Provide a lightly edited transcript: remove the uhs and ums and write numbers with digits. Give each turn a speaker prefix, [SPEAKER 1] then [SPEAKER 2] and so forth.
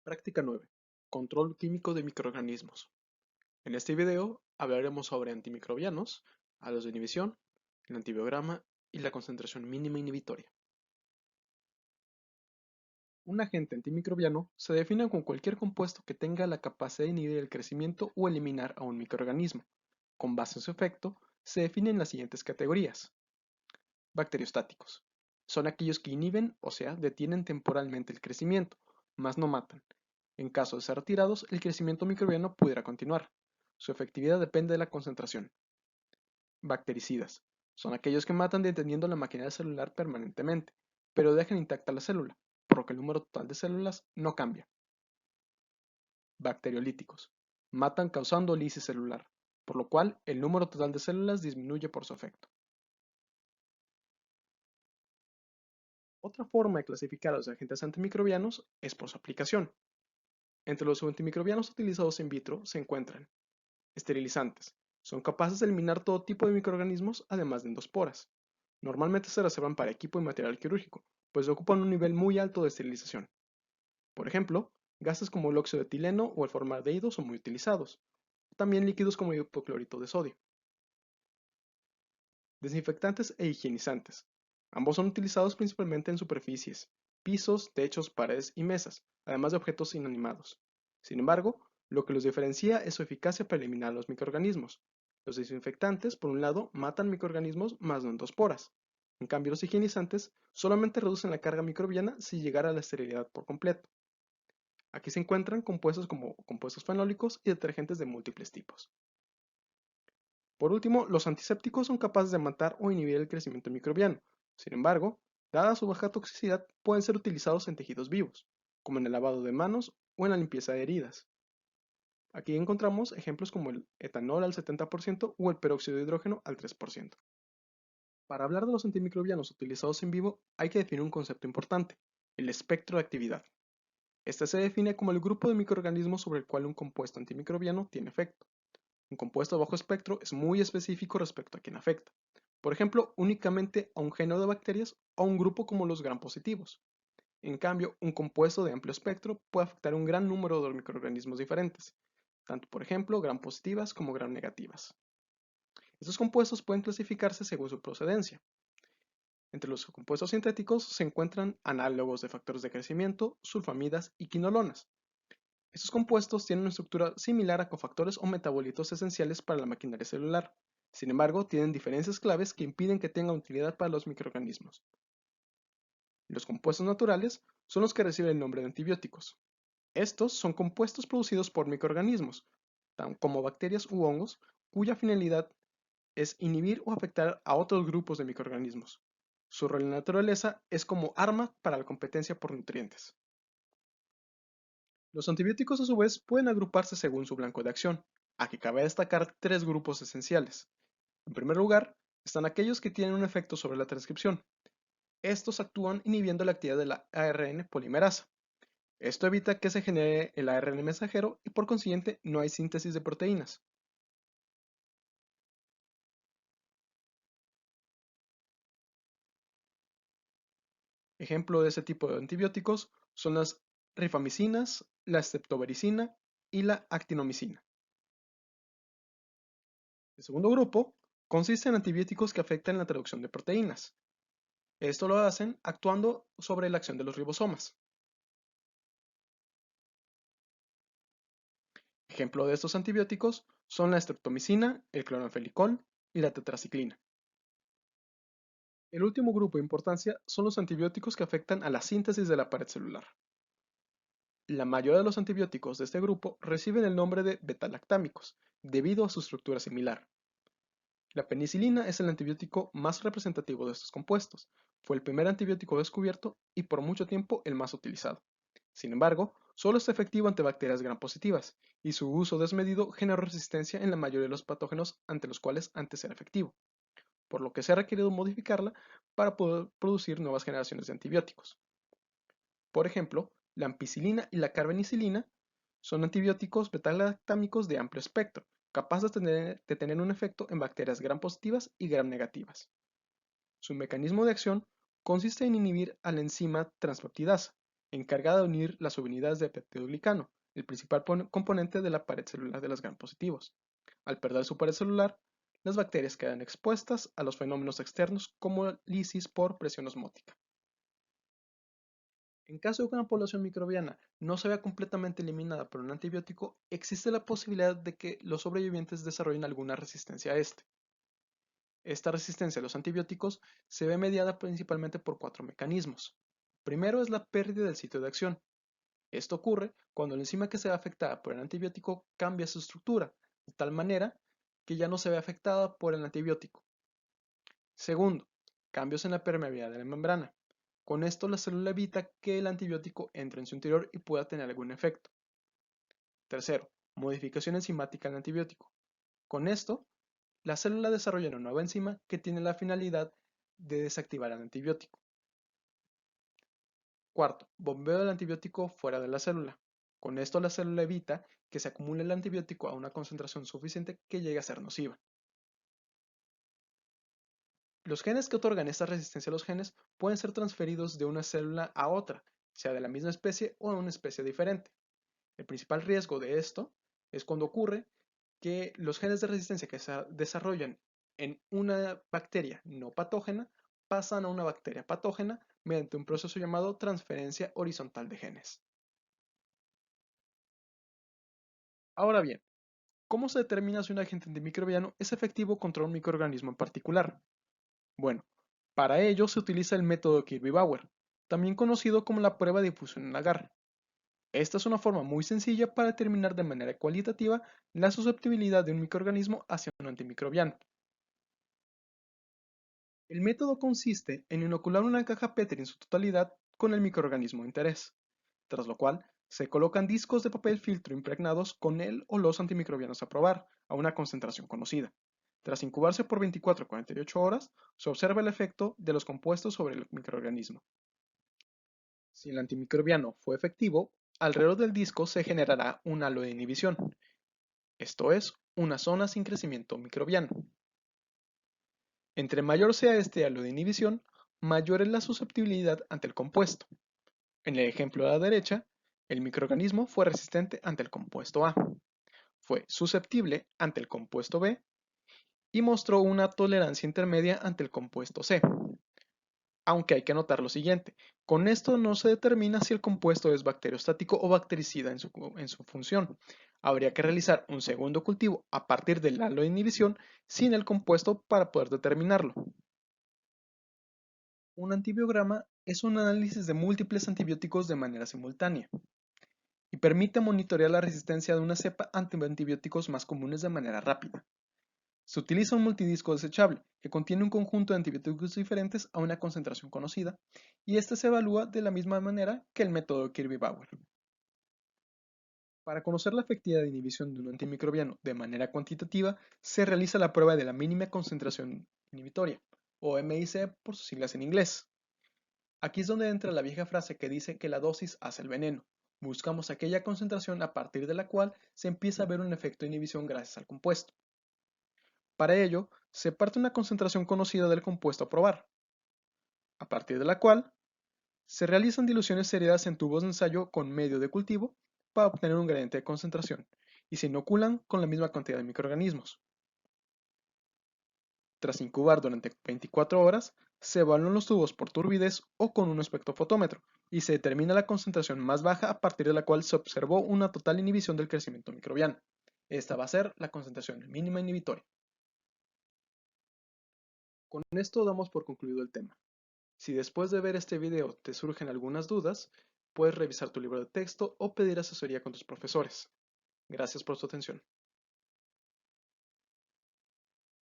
[SPEAKER 1] Práctica 9. Control químico de microorganismos. En este video hablaremos sobre antimicrobianos, halos de inhibición, el antibiograma y la concentración mínima inhibitoria. Un agente antimicrobiano se define como cualquier compuesto que tenga la capacidad de inhibir el crecimiento o eliminar a un microorganismo. Con base en su efecto, se definen las siguientes categorías. Bacteriostáticos. Son aquellos que inhiben, o sea, detienen temporalmente el crecimiento, mas no matan. En caso de ser retirados, el crecimiento microbiano pudiera continuar. Su efectividad depende de la concentración. Bactericidas. Son aquellos que matan deteniendo la maquinaria celular permanentemente, pero dejan intacta la célula, por lo que el número total de células no cambia. Bacteriolíticos. Matan causando lisis celular, por lo cual el número total de células disminuye por su efecto. Otra forma de clasificar a los agentes antimicrobianos es por su aplicación. Entre los antimicrobianos utilizados in vitro se encuentran esterilizantes. Son capaces de eliminar todo tipo de microorganismos además de endosporas. Normalmente se reservan para equipo y material quirúrgico, pues ocupan un nivel muy alto de esterilización. Por ejemplo, gases como el óxido de etileno o el formaldehído son muy utilizados. También líquidos como el hipoclorito de sodio. Desinfectantes e higienizantes. Ambos son utilizados principalmente en superficies, pisos, techos, paredes y mesas, además de objetos inanimados. Sin embargo, lo que los diferencia es su eficacia para eliminar los microorganismos. Los desinfectantes, por un lado, matan microorganismos más no endosporas. En cambio, los higienizantes solamente reducen la carga microbiana si llegara a la esterilidad por completo. Aquí se encuentran compuestos como compuestos fenólicos y detergentes de múltiples tipos. Por último, los antisépticos son capaces de matar o inhibir el crecimiento microbiano. Sin embargo, dada su baja toxicidad, pueden ser utilizados en tejidos vivos, como en el lavado de manos o en la limpieza de heridas. Aquí encontramos ejemplos como el etanol al 70% o el peróxido de hidrógeno al 3%. Para hablar de los antimicrobianos utilizados en vivo, hay que definir un concepto importante, el espectro de actividad. Este se define como el grupo de microorganismos sobre el cual un compuesto antimicrobiano tiene efecto. Un compuesto de bajo espectro es muy específico respecto a quien afecta. Por ejemplo, únicamente a un género de bacterias o a un grupo como los gram positivos. En cambio, un compuesto de amplio espectro puede afectar a un gran número de microorganismos diferentes, tanto por ejemplo gram positivas como gram negativas. Estos compuestos pueden clasificarse según su procedencia. Entre los compuestos sintéticos se encuentran análogos de factores de crecimiento, sulfamidas y quinolonas. Estos compuestos tienen una estructura similar a cofactores o metabolitos esenciales para la maquinaria celular. Sin embargo, tienen diferencias claves que impiden que tengan utilidad para los microorganismos. Los compuestos naturales son los que reciben el nombre de antibióticos. Estos son compuestos producidos por microorganismos, como bacterias u hongos, cuya finalidad es inhibir o afectar a otros grupos de microorganismos. Su rol en la naturaleza es como arma para la competencia por nutrientes. Los antibióticos a su vez pueden agruparse según su blanco de acción. Aquí cabe destacar tres grupos esenciales. En primer lugar, están aquellos que tienen un efecto sobre la transcripción. Estos actúan inhibiendo la actividad de la ARN polimerasa. Esto evita que se genere el ARN mensajero y por consiguiente no hay síntesis de proteínas. Ejemplo de ese tipo de antibióticos son las rifamicinas, la streptobaricina y la actinomicina. El segundo grupo consiste en antibióticos que afectan la traducción de proteínas. Esto lo hacen actuando sobre la acción de los ribosomas. Ejemplo de estos antibióticos son la streptomicina, el cloranfenicol y la tetraciclina. El último grupo de importancia son los antibióticos que afectan a la síntesis de la pared celular. La mayoría de los antibióticos de este grupo reciben el nombre de betalactámicos, debido a su estructura similar. La penicilina es el antibiótico más representativo de estos compuestos. Fue el primer antibiótico descubierto y por mucho tiempo el más utilizado. Sin embargo, solo es efectivo ante bacterias gram positivas, y su uso desmedido generó resistencia en la mayoría de los patógenos ante los cuales antes era efectivo, por lo que se ha requerido modificarla para poder producir nuevas generaciones de antibióticos. Por ejemplo, la ampicilina y la carbenicilina son antibióticos betalactámicos de amplio espectro, capaces de tener un efecto en bacterias gram positivas y gram negativas. Su mecanismo de acción consiste en inhibir a la enzima transpeptidasa, encargada de unir las subunidades de peptidoglicano, el principal componente de la pared celular de los gram positivos. Al perder su pared celular, las bacterias quedan expuestas a los fenómenos externos como lisis por presión osmótica. En caso de que una población microbiana no se vea completamente eliminada por un antibiótico, existe la posibilidad de que los sobrevivientes desarrollen alguna resistencia a este. Esta resistencia a los antibióticos se ve mediada principalmente por cuatro mecanismos. Primero es la pérdida del sitio de acción. Esto ocurre cuando la enzima que se ve afectada por el antibiótico cambia su estructura, de tal manera que ya no se ve afectada por el antibiótico. Segundo, cambios en la permeabilidad de la membrana. Con esto la célula evita que el antibiótico entre en su interior y pueda tener algún efecto. Tercero, modificación enzimática del antibiótico. Con esto, la célula desarrolla una nueva enzima que tiene la finalidad de desactivar el antibiótico. Cuarto, bombeo del antibiótico fuera de la célula. Con esto la célula evita que se acumule el antibiótico a una concentración suficiente que llegue a ser nociva. Los genes que otorgan esta resistencia a los genes pueden ser transferidos de una célula a otra, sea de la misma especie o de una especie diferente. El principal riesgo de esto es cuando ocurre que los genes de resistencia que se desarrollan en una bacteria no patógena pasan a una bacteria patógena mediante un proceso llamado transferencia horizontal de genes. Ahora bien, ¿cómo se determina si un agente antimicrobiano es efectivo contra un microorganismo en particular? Bueno, para ello se utiliza el método Kirby-Bauer, también conocido como la prueba de difusión en agar. Esta es una forma muy sencilla para determinar de manera cualitativa la susceptibilidad de un microorganismo hacia un antimicrobiano. El método consiste en inocular una caja Petri en su totalidad con el microorganismo de interés, tras lo cual se colocan discos de papel filtro impregnados con el o los antimicrobianos a probar a una concentración conocida. Tras incubarse por 24 a 48 horas, se observa el efecto de los compuestos sobre el microorganismo. Si el antimicrobiano fue efectivo, alrededor del disco se generará un halo de inhibición, esto es, una zona sin crecimiento microbiano. Entre mayor sea este halo de inhibición, mayor es la susceptibilidad ante el compuesto. En el ejemplo de la derecha, el microorganismo fue resistente ante el compuesto A, fue susceptible ante el compuesto B y mostró una tolerancia intermedia ante el compuesto C. Aunque hay que notar lo siguiente, con esto no se determina si el compuesto es bacteriostático o bactericida en su función. Habría que realizar un segundo cultivo a partir del halo de inhibición sin el compuesto para poder determinarlo. Un antibiograma es un análisis de múltiples antibióticos de manera simultánea y permite monitorear la resistencia de una cepa ante antibióticos más comunes de manera rápida. Se utiliza un multidisco desechable que contiene un conjunto de antibióticos diferentes a una concentración conocida y este se evalúa de la misma manera que el método Kirby-Bauer. Para conocer la efectividad de inhibición de un antimicrobiano de manera cuantitativa, se realiza la prueba de la mínima concentración inhibitoria, o MIC por sus siglas en inglés. Aquí es donde entra la vieja frase que dice que la dosis hace el veneno. Buscamos aquella concentración a partir de la cual se empieza a ver un efecto de inhibición gracias al compuesto. Para ello, se parte una concentración conocida del compuesto a probar, a partir de la cual se realizan diluciones seriadas en tubos de ensayo con medio de cultivo para obtener un gradiente de concentración y se inoculan con la misma cantidad de microorganismos. Tras incubar durante 24 horas, se evalúan los tubos por turbidez o con un espectrofotómetro y se determina la concentración más baja a partir de la cual se observó una total inhibición del crecimiento microbiano. Esta va a ser la concentración mínima inhibitoria. Con esto damos por concluido el tema. Si después de ver este video te surgen algunas dudas, puedes revisar tu libro de texto o pedir asesoría con tus profesores. Gracias por su atención.